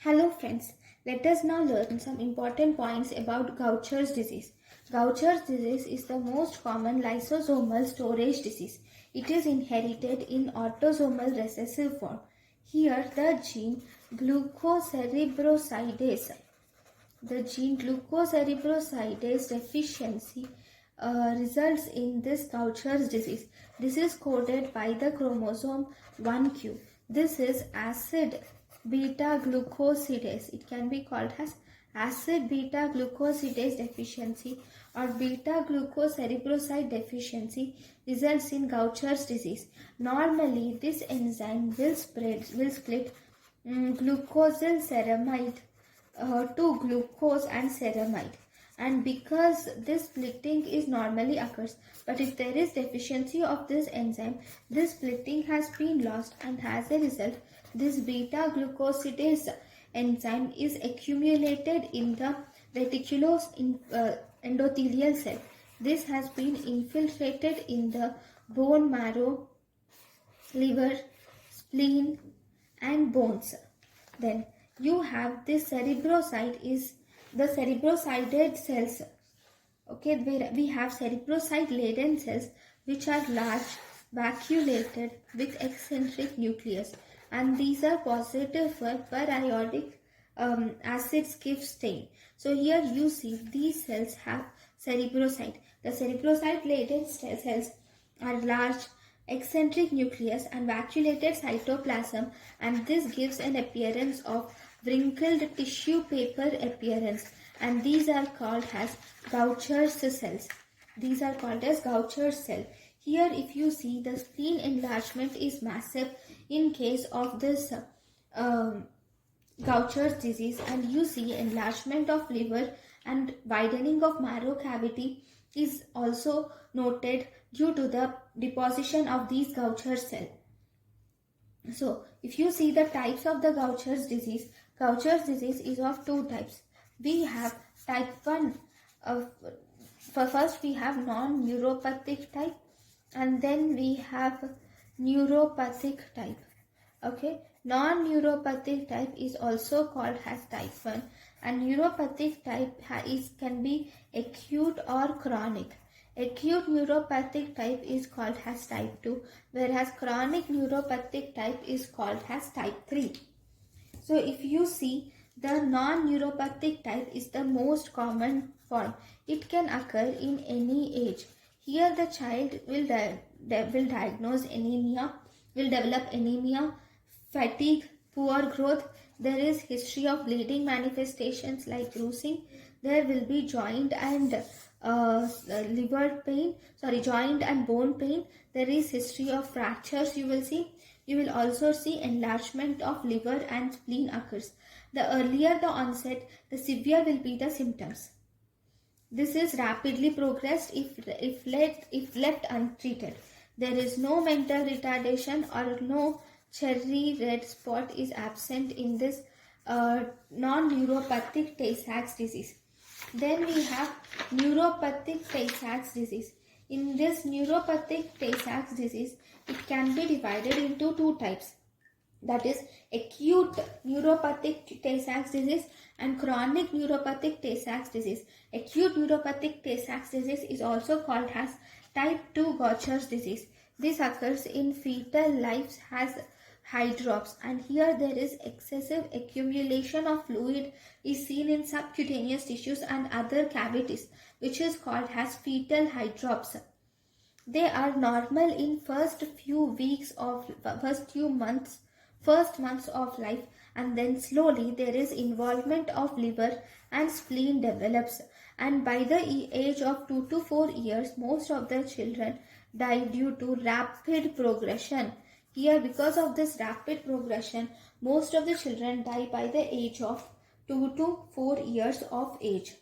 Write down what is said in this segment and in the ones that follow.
Hello friends, let us now learn some important points about Gaucher's disease. Gaucher's disease is the most common lysosomal storage disease. It is inherited in autosomal recessive form. Here the gene glucocerebrosidase deficiency results in this Gaucher's disease. This is coded by the chromosome 1q. This is acid beta glucosidase. It can be called as acid beta glucosidase deficiency or beta glucocerebroside deficiency results in Gaucher's disease. Normally, this enzyme will split glucosyl ceramide to glucose and ceramide, and because this splitting is normally occurs, but if there is deficiency of this enzyme, this splitting has been lost, and as a result this beta glucosidase enzyme is accumulated in the endothelial cell. This has been infiltrated in the bone marrow, liver, spleen and bones. Then you have this cerebroside is the cerebrosided cells. Okay, where we have cerebroside laden cells which are large, vacuolated with eccentric nucleus, and these are positive for periodic acid skiff stain. So here you see these cells have cerebroside. The cerebroside laden cells are large, eccentric nucleus and vacuolated cytoplasm, and this gives an appearance of wrinkled tissue paper appearance, and these are called as Gaucher's cells. These are called as Gaucher's cell. Here if you see, the spleen enlargement is massive in case of this Gaucher's disease, and you see enlargement of liver and widening of marrow cavity is also noted due to the deposition of these Gaucher's cell. So if you see the types of the Gaucher's disease is of two types. We have type 1 first we have non-neuropathic type, and then we have neuropathic type. Okay, non-neuropathic type is also called as type 1, and neuropathic type can be acute or chronic. Acute neuropathic type is called as type 2, whereas chronic neuropathic type is called as type 3. So if you see, the non-neuropathic type is the most common form. It can occur in any age. Here the child will develop anemia, fatigue, poor growth. There is history of bleeding manifestations like bruising. There will be joint and joint and bone pain. There is history of fractures you will see. You will also see enlargement of liver and spleen occurs. The earlier the onset, the severe will be the symptoms. This is rapidly progressed if left untreated. There is no mental retardation or no cherry red spot is absent in this non-neuropathic Tay-Sachs disease. Then we have neuropathic Tay-Sachs disease. In this neuropathic Tay-Sachs disease, it can be divided into two types. That is acute neuropathic Tay-Sachs disease and chronic neuropathic Tay-Sachs disease. Acute neuropathic Tay-Sachs disease is also called as type 2 Gaucher's disease. This occurs in fetal life as hydrops, and here there is excessive accumulation of fluid is seen in subcutaneous tissues and other cavities, which is called as fetal hydrops. They are normal in first months of life, and then slowly there is involvement of liver and spleen develops, and by the age of 2 to 4 years most of the children die due to rapid progression. Here, because of this rapid progression, most of the children die by the age of 2 to 4 years of age.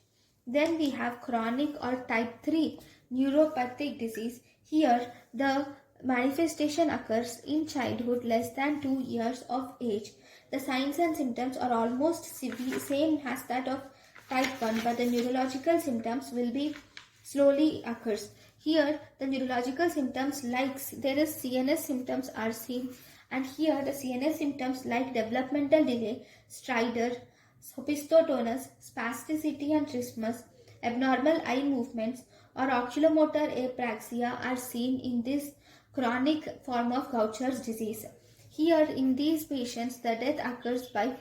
Then we have chronic or type 3 neuropathic disease. Here the manifestation occurs in childhood less than 2 years of age. The signs and symptoms are almost same as that of type 1, but the neurological symptoms will be slowly occurs. Here the neurological symptoms like there is CNS symptoms are seen, And here the CNS symptoms like developmental delay, stridor, sophistotonus, spasticity and trismus, abnormal eye movements or oculomotor apraxia are seen in this chronic form of Gaucher's disease. Here in these patients the death occurs by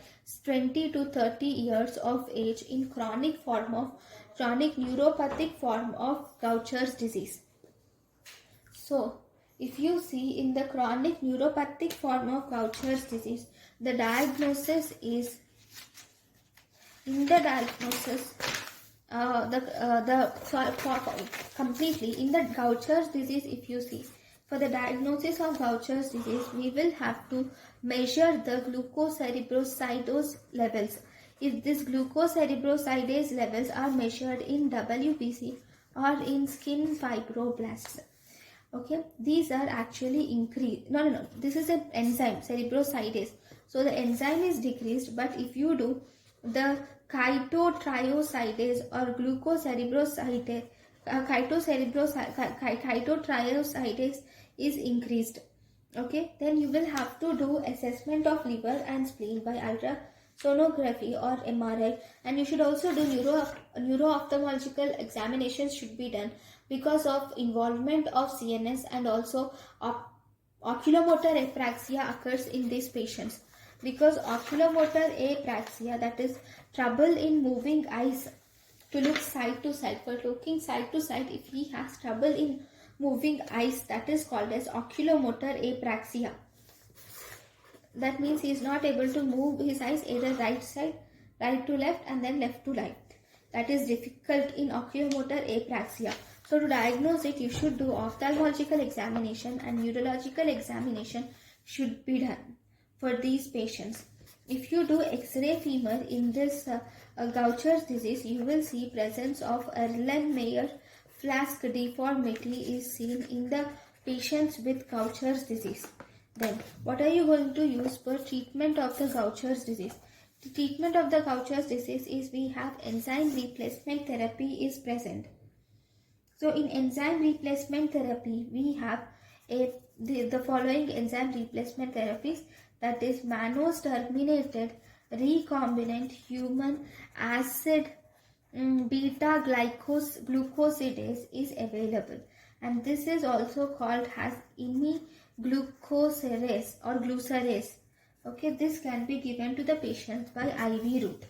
20 to 30 years of age in chronic neuropathic form of Gaucher's disease. So, if you see in the chronic neuropathic form of Gaucher's disease, the diagnosis is completely in the Gaucher's disease. If you see, for the diagnosis of Gaucher's disease, we will have to measure the glucocerebrosidase levels. If this glucocerebrosidase levels are measured in WBC or in skin fibroblasts, okay, these are actually increased. No, this is an enzyme, cerebrosidase. So the enzyme is decreased, but if you do the chitotriosidase or chitotriosidase is increased, okay, then you will have to do assessment of liver and spleen by ultrasonography or MRI, and you should also do neuro-ophthalmological examinations should be done because of involvement of CNS, and also oculomotor apraxia occurs in these patients. Because oculomotor apraxia, that is trouble in moving eyes to look side to side, for looking side to side, if he has trouble in moving eyes, that is called as oculomotor apraxia. That means he is not able to move his eyes either right to left and then left to right. That is difficult in oculomotor apraxia. So to diagnose it, you should do ophthalmological examination and neurological examination should be done for these patients. If you do X-ray femur in this Gaucher's disease, you will see presence of Erlenmeyer flask deformity is seen in the patients with Gaucher's disease. Then, what are you going to use for treatment of the Gaucher's disease? The treatment of the Gaucher's disease is we have enzyme replacement therapy is present. So in enzyme replacement therapy, we have the following enzyme replacement therapies, that is mannose terminated recombinant human acid beta glucosidase is available, and this is also called as imiglucoserase or glucerase. Okay, this can be given to the patient by IV route.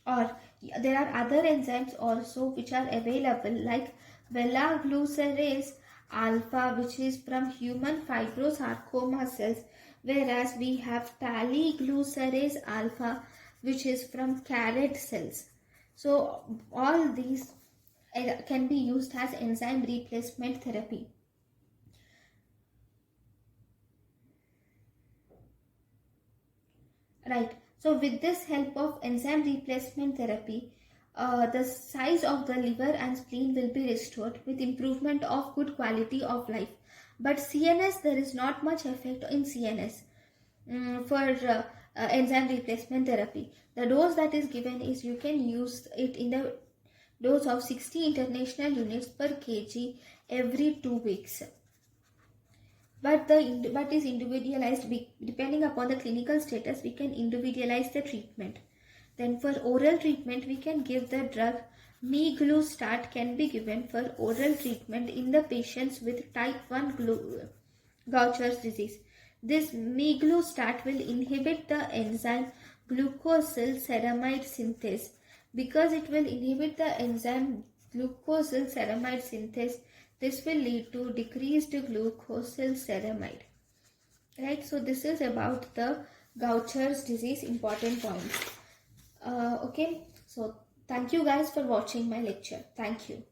Or there are other enzymes also which are available like velaglucerase alpha, which is from human fibrosarcoma cells, whereas we have taliglucerase alpha, which is from carrot cells. So all these can be used as enzyme replacement therapy. Right. So with this help of enzyme replacement therapy, the size of the liver and spleen will be restored with improvement of good quality of life. But CNS, there is not much effect in CNS for enzyme replacement therapy. The dose that is given is you can use it in the dose of 60 international units per kg every 2 weeks. But is individualized. Depending upon the clinical status, we can individualize the treatment. Then for oral treatment, we can give the drug miglustat can be given for oral treatment in the patients with type 1 Gaucher's disease. This miglustat will inhibit the enzyme glucosyl ceramide synthase. Because it will inhibit the enzyme glucosyl ceramide synthase, this will lead to decreased glucosyl ceramide. Right, so this is about the Gaucher's disease important points. Okay, so thank you guys for watching my lecture. Thank you.